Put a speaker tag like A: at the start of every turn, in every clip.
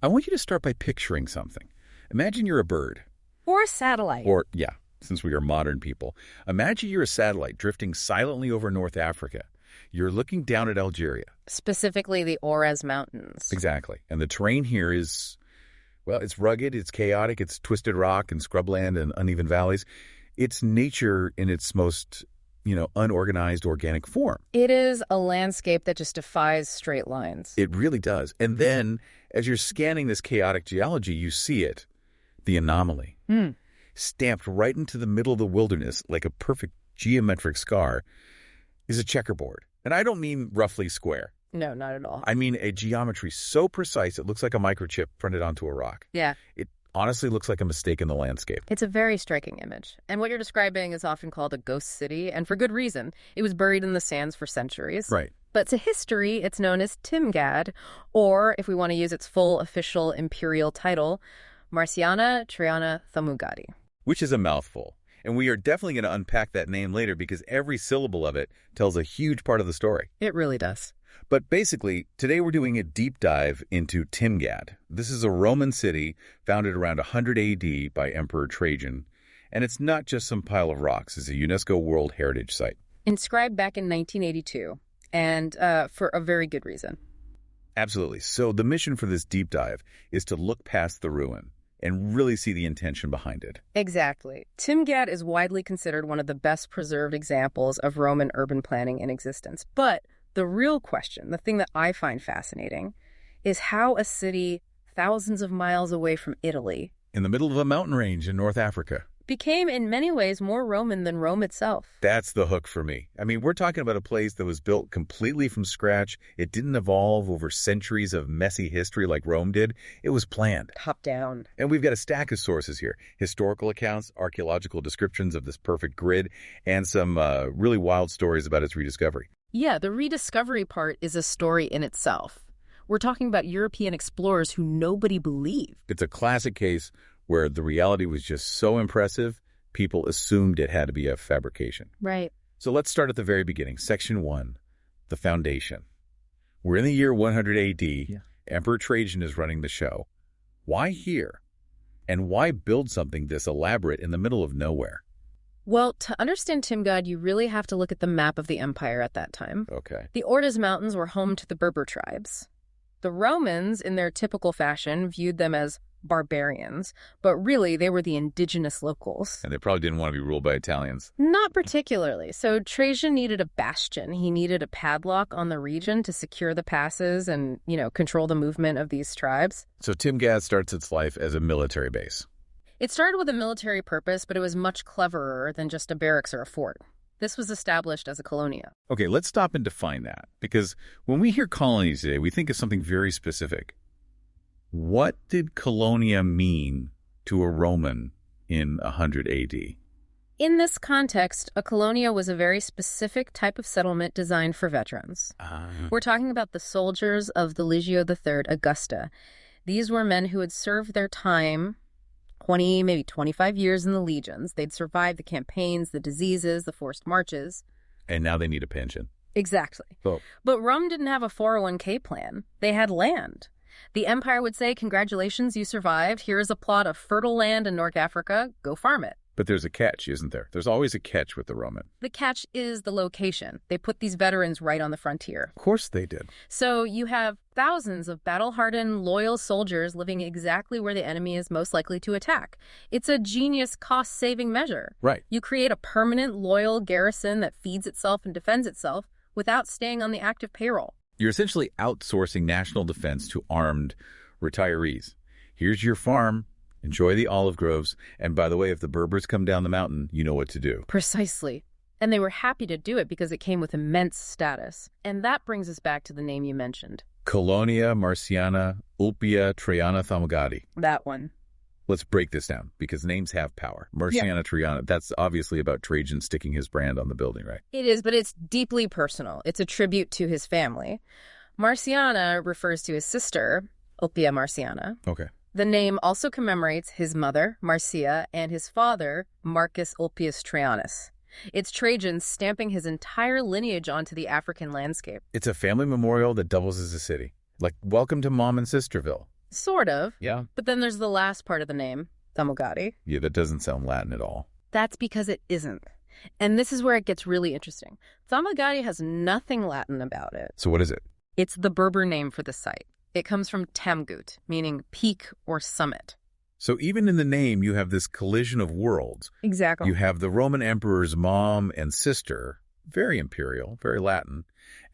A: I want you to start by picturing something. Imagine you're a bird.
B: Or a satellite.
A: Or, yeah, since we are modern people. Imagine you're a satellite drifting silently over North Africa. You're looking down at Algeria.
B: Specifically the Ores Mountains.
A: Exactly. And the terrain here is, well, it's rugged, it's chaotic, it's twisted rock and scrubland and uneven valleys. It's nature in its most, unorganized organic form.
B: It is a landscape that just defies straight lines.
A: It really does. And then, as you're scanning this chaotic geology, you see it, the anomaly. Stamped right into the middle of the wilderness like a perfect geometric scar is a checkerboard. And I don't mean roughly square.
B: No, not at all.
A: I mean a geometry so precise it looks like a microchip printed onto a rock.
B: Yeah.
A: It honestly looks like a mistake in the landscape.
B: It's a very striking image. And what you're describing is often called a ghost city, and for good reason. It was buried in the sands for centuries.
A: Right.
B: But to history, it's known as Timgad, or, if we want to use its full official imperial title, Marciana Triana Thamugadi.
A: Which is a mouthful. And we are definitely going to unpack that name later because every syllable of it tells a huge part of the story.
B: It really does.
A: But basically, today we're doing a deep dive into Timgad. This is a Roman city founded around 100 A.D. by Emperor Trajan. And it's not just some pile of rocks. It's a UNESCO World Heritage Site.
B: Inscribed back in 1982, and for a very good reason.
A: Absolutely. So the mission for this deep dive is to look past the ruin and really see the intention behind it.
B: Exactly. Timgad is widely considered one of the best preserved examples of Roman urban planning in existence. But the real question, the thing that I find fascinating, is how a city thousands of miles away from Italy,
A: in the middle of a mountain range in North Africa,
B: became in many ways more Roman than Rome itself.
A: That's the hook for me. I mean, we're talking about a place that was built completely from scratch. It didn't evolve over centuries of messy history like Rome did. It was planned.
B: Top down.
A: And we've got a stack of sources here. Historical accounts, archaeological descriptions of this perfect grid, and some really wild stories about its rediscovery.
B: Yeah, the rediscovery part is a story in itself. We're talking about European explorers who nobody believed.
A: It's a classic case where the reality was just so impressive, people assumed it had to be a fabrication.
B: Right.
A: So let's start at the very beginning. Section 1, the foundation. We're in the year 100 A.D.
B: Yeah.
A: Emperor Trajan is running the show. Why here? And why build something this elaborate in the middle of nowhere?
B: Well, to understand Timgad, you really have to look at the map of the empire at that time.
A: Okay.
B: The Ordes Mountains were home to the Berber tribes. The Romans, in their typical fashion, viewed them as barbarians, but really they were the indigenous locals.
A: And they probably didn't want to be ruled by Italians.
B: Not particularly. So Trajan needed a bastion. He needed a padlock on the region to secure the passes and, control the movement of these tribes.
A: So Timgad starts its life as a military base.
B: It started with a military purpose, but it was much cleverer than just a barracks or a fort. This was established as a colonia.
A: Okay, let's stop and define that, because when we hear colonies today, we think of something very specific. What did colonia mean to a Roman in 100 A.D.?
B: In this context, a colonia was a very specific type of settlement designed for veterans. We're talking about the soldiers of the Legio III Augusta. These were men who had served their time 20, maybe 25 years in the legions. They'd survived the campaigns, the diseases, the forced marches.
A: And now they need a pension.
B: Exactly.
A: Oh.
B: But Rome didn't have a 401k plan. They had land. The empire would say, congratulations, you survived. Here is a plot of fertile land in North Africa. Go farm it.
A: But there's a catch, isn't there? There's always a catch with the Roman.
B: The catch is the location. They put these veterans right on the frontier.
A: Of course they did.
B: So you have thousands of battle-hardened, loyal soldiers living exactly where the enemy is most likely to attack. It's a genius cost-saving measure.
A: Right.
B: You create a permanent, loyal garrison that feeds itself and defends itself without staying on the active payroll.
A: You're essentially outsourcing national defense to armed retirees. Here's your farm. Enjoy the olive groves. And by the way, if the Berbers come down the mountain, you know what to do.
B: Precisely. And they were happy to do it because it came with immense status. And that brings us back to the name you mentioned.
A: Colonia Marciana Ulpia Traiana Thamugadi.
B: That one.
A: Let's break this down because names have power. Marciana Triana, that's obviously about Trajan sticking his brand on the building, right?
B: It is, but it's deeply personal. It's a tribute to his family. Marciana refers to his sister, Ulpia Marciana.
A: Okay.
B: The name also commemorates his mother, Marcia, and his father, Marcus Ulpius Traianus. It's Trajan stamping his entire lineage onto the African landscape.
A: It's a family memorial that doubles as a city. Like, welcome to Mom and Sisterville.
B: Sort of.
A: Yeah.
B: But then there's the last part of the name, Timgad.
A: Yeah, that doesn't sound Latin at all.
B: That's because it isn't. And this is where it gets really interesting. Timgad has nothing Latin about it.
A: So what is it?
B: It's the Berber name for the site. It comes from Temgut, meaning peak or summit.
A: So even in the name, you have this collision of worlds.
B: Exactly.
A: You have the Roman emperor's mom and sister, very imperial, very Latin.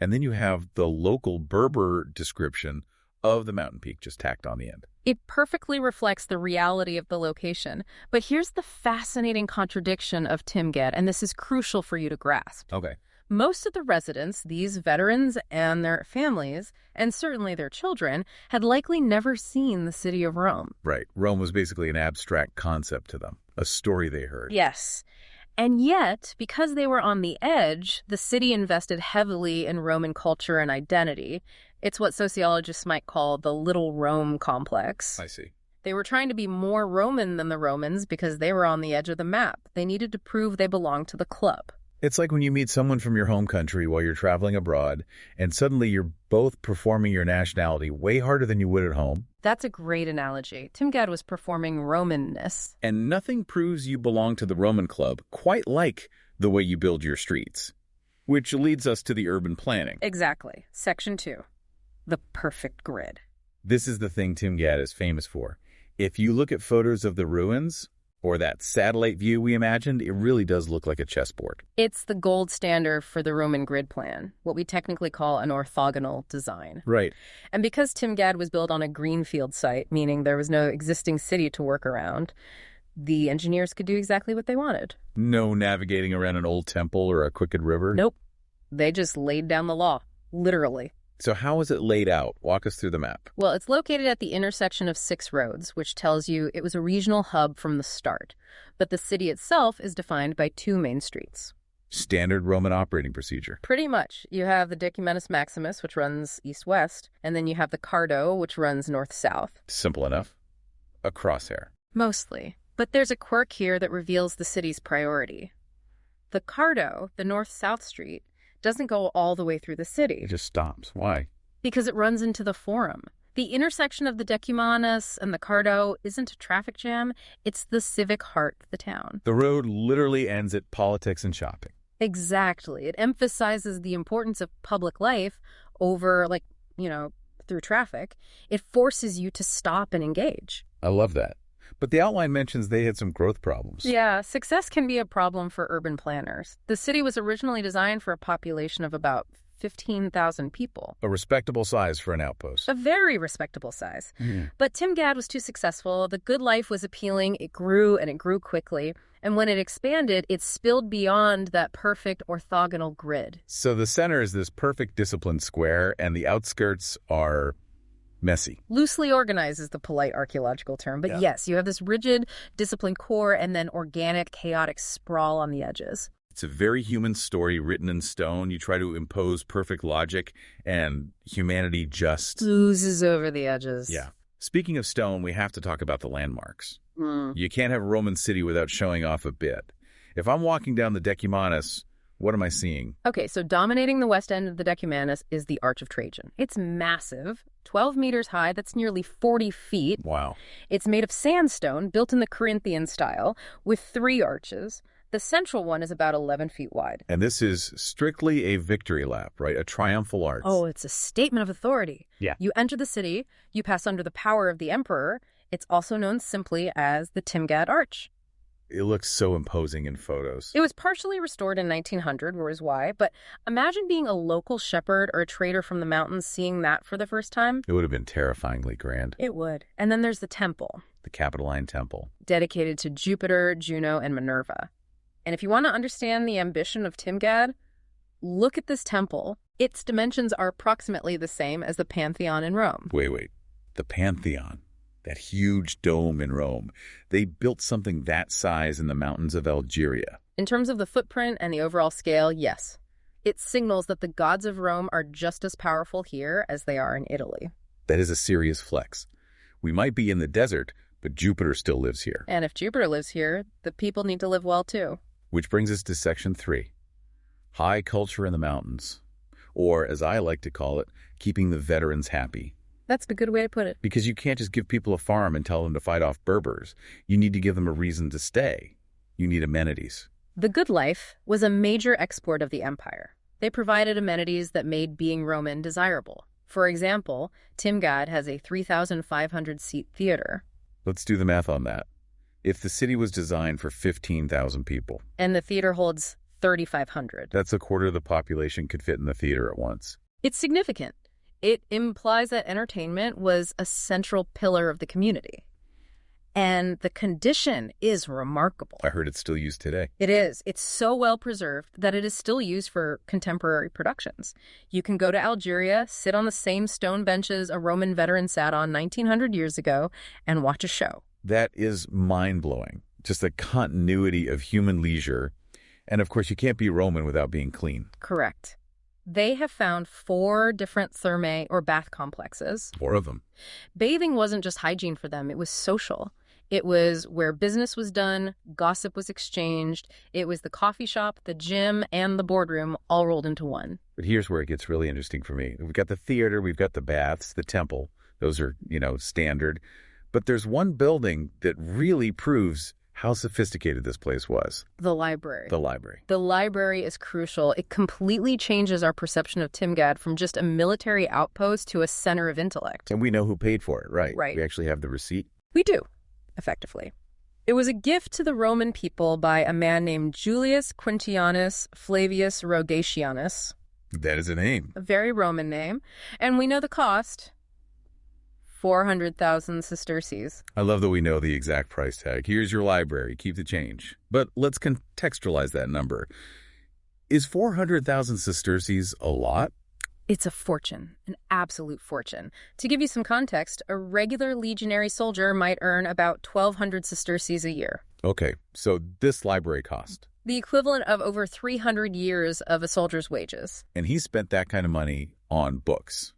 A: And then you have the local Berber description of the mountain peak just tacked on the end.
B: It perfectly reflects the reality of the location. But here's the fascinating contradiction of Timgad, and this is crucial for you to grasp.
A: Okay.
B: Most of the residents, these veterans and their families, and certainly their children, had likely never seen the city of Rome.
A: Right. Rome was basically an abstract concept to them, a story they heard.
B: Yes. And yet, because they were on the edge, the city invested heavily in Roman culture and identity. It's what sociologists might call the Little Rome complex.
A: I see.
B: They were trying to be more Roman than the Romans because they were on the edge of the map. They needed to prove they belonged to the club.
A: It's like when you meet someone from your home country while you're traveling abroad, and suddenly you're both performing your nationality way harder than you would at home.
B: That's a great analogy. Timgad was performing Romanness.
A: And nothing proves you belong to the Roman club quite like the way you build your streets. Which leads us to the urban planning.
B: Exactly. Section 2. The perfect grid.
A: This is the thing Timgad is famous for. If you look at photos of the ruins, or that satellite view we imagined, it really does look like a chessboard.
B: It's the gold standard for the Roman grid plan, what we technically call an orthogonal design.
A: Right.
B: And because Timgad was built on a greenfield site, meaning there was no existing city to work around, the engineers could do exactly what they wanted.
A: No navigating around an old temple or a crooked river?
B: Nope. They just laid down the law, literally.
A: So how is it laid out? Walk us through the map.
B: Well, it's located at the intersection of 6 roads, which tells you it was a regional hub from the start. But the city itself is defined by 2 main streets.
A: Standard Roman operating procedure.
B: Pretty much. You have the Decumanus Maximus, which runs east-west, and then you have the Cardo, which runs north-south.
A: Simple enough. A crosshair.
B: Mostly. But there's a quirk here that reveals the city's priority. The Cardo, the north-south street, doesn't go all the way through the city.
A: It just stops. Why?
B: Because it runs into the Forum. The intersection of the Decumanus and the Cardo isn't a traffic jam, it's the civic heart of the town.
A: The road literally ends at politics and shopping.
B: Exactly. It emphasizes the importance of public life over, through traffic. It forces you to stop and engage.
A: I love that. But the outline mentions they had some growth problems.
B: Yeah, success can be a problem for urban planners. The city was originally designed for a population of about 15,000 people.
A: A respectable size for an outpost.
B: A very respectable size. But Timgad was too successful. The good life was appealing. It grew, and it grew quickly. And when it expanded, it spilled beyond that perfect orthogonal grid.
A: So the center is this perfect disciplined square, and the outskirts are messy.
B: Loosely organized is the polite archaeological term. But yes, you have this rigid, disciplined core and then organic, chaotic sprawl on the edges.
A: It's a very human story written in stone. You try to impose perfect logic, and humanity just
B: oozes over the edges.
A: Yeah. Speaking of stone, we have to talk about the landmarks. You can't have a Roman city without showing off a bit. If I'm walking down the Decumanus, what am I seeing?
B: Okay, so dominating the west end of the Decumanus is the Arch of Trajan. It's massive, 12 meters high. That's nearly 40 feet.
A: Wow.
B: It's made of sandstone, built in the Corinthian style, with 3 arches. The central one is about 11 feet wide.
A: And this is strictly a victory lap, right? A triumphal arch.
B: Oh, it's a statement of authority.
A: Yeah.
B: You enter the city, you pass under the power of the emperor. It's also known simply as the Timgad Arch.
A: It looks so imposing in photos.
B: It was partially restored in 1900, whereas why, but imagine being a local shepherd or a trader from the mountains seeing that for the first time.
A: It would have been terrifyingly grand.
B: It would. And then there's the temple.
A: The Capitoline Temple.
B: Dedicated to Jupiter, Juno, and Minerva. And if you want to understand the ambition of Timgad, look at this temple. Its dimensions are approximately the same as the Pantheon in Rome.
A: Wait. The Pantheon. That huge dome in Rome. They built something that size in the mountains of Algeria.
B: In terms of the footprint and the overall scale, yes. It signals that the gods of Rome are just as powerful here as they are in Italy.
A: That is a serious flex. We might be in the desert, but Jupiter still lives here.
B: And if Jupiter lives here, the people need to live well too.
A: Which brings us to section 3. High culture in the mountains. Or, as I like to call it, keeping the veterans happy.
B: That's a good way to put it.
A: Because you can't just give people a farm and tell them to fight off Berbers. You need to give them a reason to stay. You need amenities.
B: The good life was a major export of the empire. They provided amenities that made being Roman desirable. For example, Timgad has a 3,500-seat theater.
A: Let's do the math on that. If the city was designed for 15,000 people.
B: And the theater holds 3,500.
A: That's a quarter of the population could fit in the theater at once.
B: It's significant. It implies that entertainment was a central pillar of the community. And the condition is remarkable.
A: I heard it's still used today.
B: It is. It's so well preserved that it is still used for contemporary productions. You can go to Algeria, sit on the same stone benches a Roman veteran sat on 1,900 years ago, and watch a show.
A: That is mind-blowing. Just the continuity of human leisure. And of course, you can't be Roman without being clean.
B: Correct. They have found 4 different thermae or bath complexes.
A: 4 of them.
B: Bathing wasn't just hygiene for them, it was social. It was where business was done, gossip was exchanged. It was the coffee shop, the gym, and the boardroom all rolled into one.
A: But here's where it gets really interesting for me. We've got the theater, we've got the baths, the temple. Those are, standard. But there's one building that really proves how sophisticated this place was.
B: The library.
A: The library.
B: The library is crucial. It completely changes our perception of Timgad from just a military outpost to a center of intellect.
A: And we know who paid for it, right?
B: Right.
A: We actually have the receipt.
B: We do, effectively. It was a gift to the Roman people by a man named Julius Quintianus Flavius Rogatianus.
A: That is a name.
B: A very Roman name. And we know the cost. 400,000 sesterces.
A: I love that we know the exact price tag. Here's your library. Keep the change. But let's contextualize that number. Is 400,000 sesterces a lot?
B: It's a fortune, an absolute fortune. To give you some context, a regular legionary soldier might earn about 1,200 sesterces a year.
A: Okay, so this library cost?
B: The equivalent of over 300 years of a soldier's wages.
A: And he spent that kind of money on books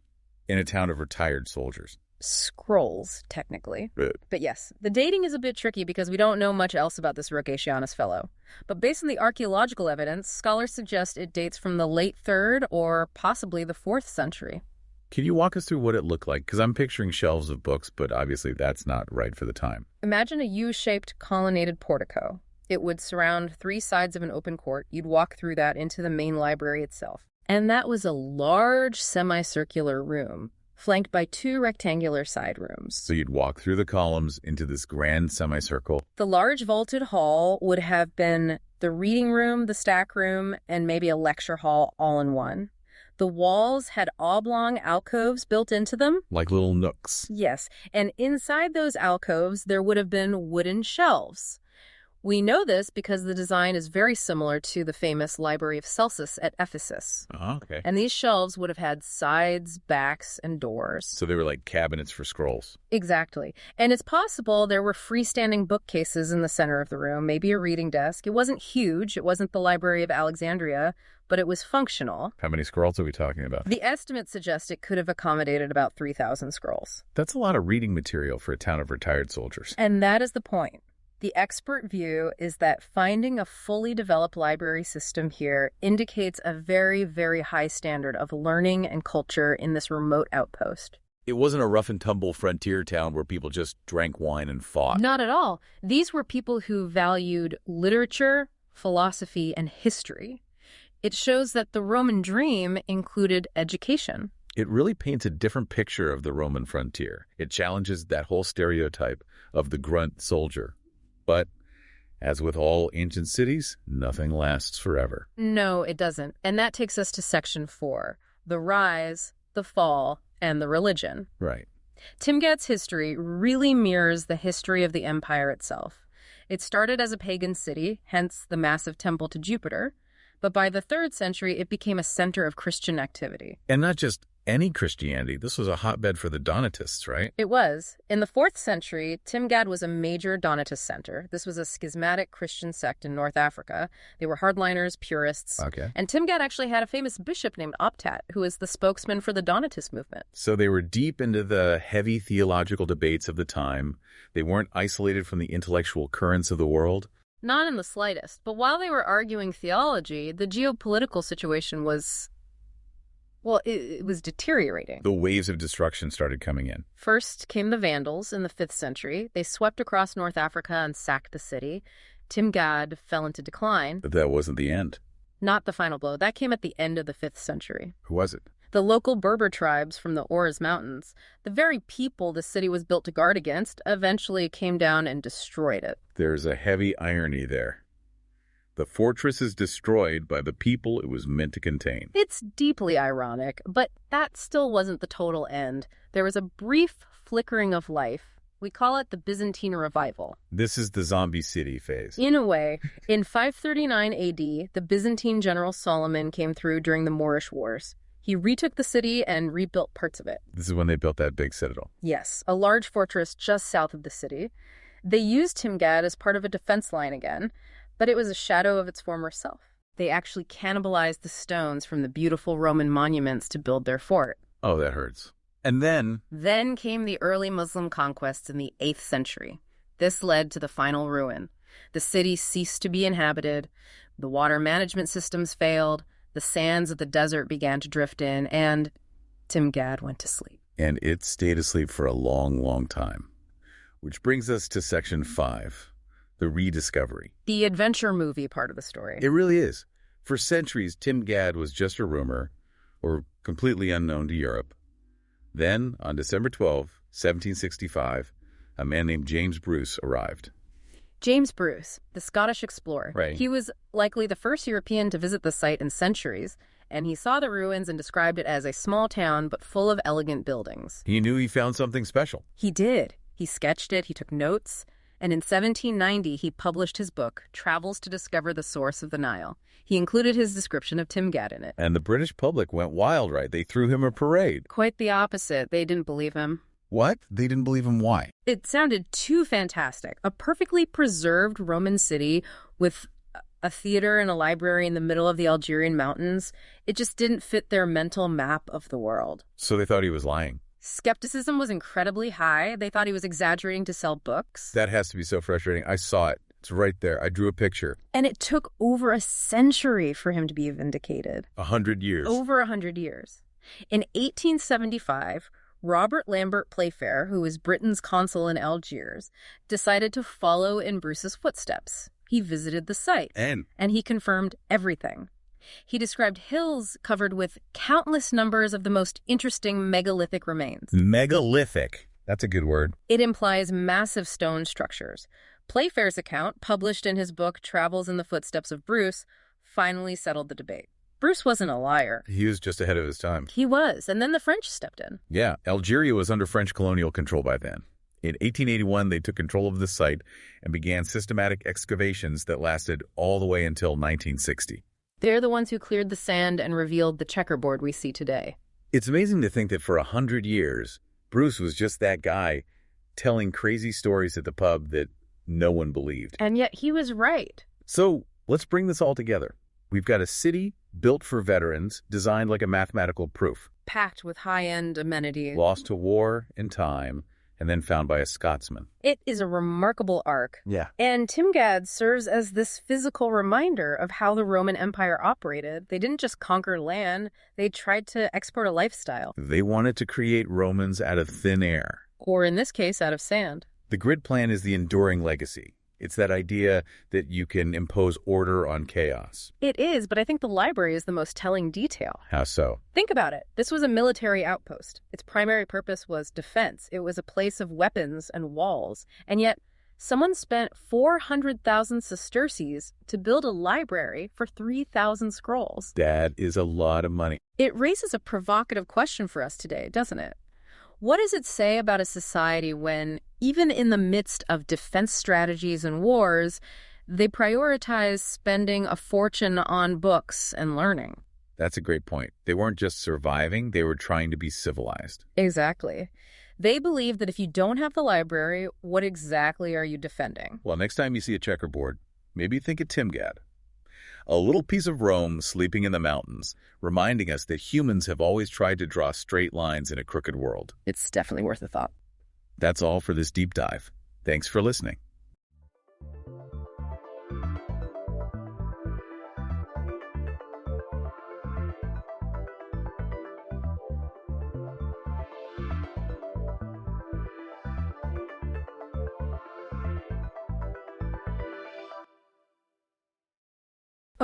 A: in a town of retired soldiers.
B: Scrolls, technically.
A: Good.
B: But yes, the dating is a bit tricky because we don't know much else about this Rogatianus fellow. But based on the archaeological evidence, scholars suggest it dates from the late 3rd or possibly the 4th century.
A: Can you walk us through what it looked like? Because I'm picturing shelves of books, but obviously that's not right for the time.
B: Imagine a U-shaped colonnaded portico. It would surround 3 sides of an open court. You'd walk through that into the main library itself. And that was a large semicircular room, flanked by 2 rectangular side rooms.
A: So you'd walk through the columns into this grand semicircle.
B: The large vaulted hall would have been the reading room, the stack room, and maybe a lecture hall all in one. The walls had oblong alcoves built into them.
A: Like little nooks.
B: Yes, and inside those alcoves there would have been wooden shelves. We know this because the design is very similar to the famous Library of Celsus at Ephesus.
A: Oh, okay.
B: And these shelves would have had sides, backs, and doors.
A: So they were like cabinets for scrolls.
B: Exactly. And it's possible there were freestanding bookcases in the center of the room, maybe a reading desk. It wasn't huge. It wasn't the Library of Alexandria, but it was functional.
A: How many scrolls are we talking about?
B: The estimates suggest it could have accommodated about 3,000 scrolls.
A: That's a lot of reading material for a town of retired soldiers.
B: And that is the point. The expert view is that finding a fully developed library system here indicates a very, very high standard of learning and culture in this remote outpost.
A: It wasn't a rough and tumble frontier town where people just drank wine and fought.
B: Not at all. These were people who valued literature, philosophy, and history. It shows that the Roman dream included education.
A: It really paints a different picture of the Roman frontier. It challenges that whole stereotype of the grunt soldier. But, as with all ancient cities, nothing lasts forever.
B: No, it doesn't. And that takes us to Section 4, the rise, the fall, and the religion.
A: Right.
B: Timgad's history really mirrors the history of the empire itself. It started as a pagan city, hence the massive temple to Jupiter, but by the 3rd century, it became a center of Christian activity.
A: And not just any Christianity. This was a hotbed for the Donatists, right?
B: It was. In the 4th century, Timgad was a major Donatist center. This was a schismatic Christian sect in North Africa. They were hardliners, purists.
A: Okay.
B: And Timgad actually had a famous bishop named Optat, who was the spokesman for the Donatist movement.
A: So they were deep into the heavy theological debates of the time. They weren't isolated from the intellectual currents of the world.
B: Not in the slightest. But while they were arguing theology, the geopolitical situation was Well, it was deteriorating.
A: The waves of destruction started coming in.
B: First came the Vandals in the 5th century. They swept across North Africa and sacked the city. Timgad fell into decline.
A: But that wasn't the end.
B: Not the final blow. That came at the end of the 5th century.
A: Who was it?
B: The local Berber tribes from the Ours Mountains, the very people the city was built to guard against, eventually came down and destroyed it.
A: There's a heavy irony there. The fortress is destroyed by the people it was meant to contain.
B: It's deeply ironic, but that still wasn't the total end. There was a brief flickering of life. We call it the Byzantine Revival.
A: This is the zombie city phase.
B: In a way, in 539 AD, the Byzantine general Solomon came through during the Moorish Wars. He retook the city and rebuilt parts of it.
A: This is when they built that big citadel.
B: Yes, a large fortress just south of the city. They used Timgad as part of a defense line again, but it was a shadow of its former self. They actually cannibalized the stones from the beautiful Roman monuments to build their fort.
A: Oh, that hurts. And then
B: came the early Muslim conquests in the 8th century. This led to the final ruin. The city ceased to be inhabited, the water management systems failed, the sands of the desert began to drift in, and Timgad went to sleep.
A: And it stayed asleep for a long, long time. Which brings us to section 5. The rediscovery.
B: The adventure movie part of the story.
A: It really is. For centuries, Timgad was just a rumor, or completely unknown to Europe. Then, on December 12, 1765, a man named James Bruce arrived.
B: James Bruce, the Scottish explorer.
A: Right.
B: He was likely the first European to visit the site in centuries, and he saw the ruins and described it as a small town but full of elegant buildings.
A: He knew he found something special.
B: He did. He sketched it, he took notes, and in 1790 he published his book, Travels to Discover the Source of the Nile. He included his description of Timgad in it.
A: And the British public went wild, right? They threw him a parade.
B: Quite the opposite. They didn't believe him.
A: What? They didn't believe him? Why?
B: It sounded too fantastic. A perfectly preserved Roman city with a theater and a library in the middle of the Algerian mountains. It just didn't fit their mental map of the world.
A: So they thought he was lying.
B: Skepticism was incredibly high. They thought he was exaggerating to sell books.
A: That has to be so frustrating. I saw it. It's right there. I drew a picture.
B: And it took over a century for him to be vindicated.
A: 100 years.
B: Over 100 years. In 1875, Robert Lambert Playfair, who was Britain's consul in Algiers, decided to follow in Bruce's footsteps. He visited the site. And he confirmed everything. He described hills covered with countless numbers of the most interesting megalithic remains.
A: Megalithic. That's a good word.
B: It implies massive stone structures. Playfair's account, published in his book Travels in the Footsteps of Bruce, finally settled the debate. Bruce wasn't a liar.
A: He was just ahead of his time.
B: He was, and then the French stepped in.
A: Yeah, Algeria was under French colonial control by then. In 1881, they took control of the site and began systematic excavations that lasted all the way until 1960.
B: They're the ones who cleared the sand and revealed the checkerboard we see today.
A: It's amazing to think that for 100 years, Bruce was just that guy telling crazy stories at the pub that no one believed.
B: And yet he was right.
A: So let's bring this all together. We've got a city built for veterans, designed like a mathematical proof.
B: Packed with high-end amenities.
A: Lost to war and time, and then found by a Scotsman.
B: It is a remarkable arc.
A: Yeah.
B: And Timgad serves as this physical reminder of how the Roman Empire operated. They didn't just conquer land, they tried to export a lifestyle.
A: They wanted to create Romans out of thin air.
B: Or in this case, out of sand.
A: The grid plan is the enduring legacy. It's that idea that you can impose order on chaos.
B: It is, but I think the library is the most telling detail.
A: How so?
B: Think about it. This was a military outpost. Its primary purpose was defense. It was a place of weapons and walls. And yet, someone spent 400,000 sesterces to build a library for 3,000 scrolls.
A: That is a lot of money.
B: It raises a provocative question for us today, doesn't it? What does it say about a society when, even in the midst of defense strategies and wars, they prioritize spending a fortune on books and learning?
A: That's a great point. They weren't just surviving, they were trying to be civilized.
B: Exactly. They believe that if you don't have the library, what exactly are you defending?
A: Well, next time you see a checkerboard, maybe think of Timgad. A little piece of Rome sleeping in the mountains, reminding us that humans have always tried to draw straight lines in a crooked world.
B: It's definitely worth a thought.
A: That's all for this deep dive. Thanks for listening.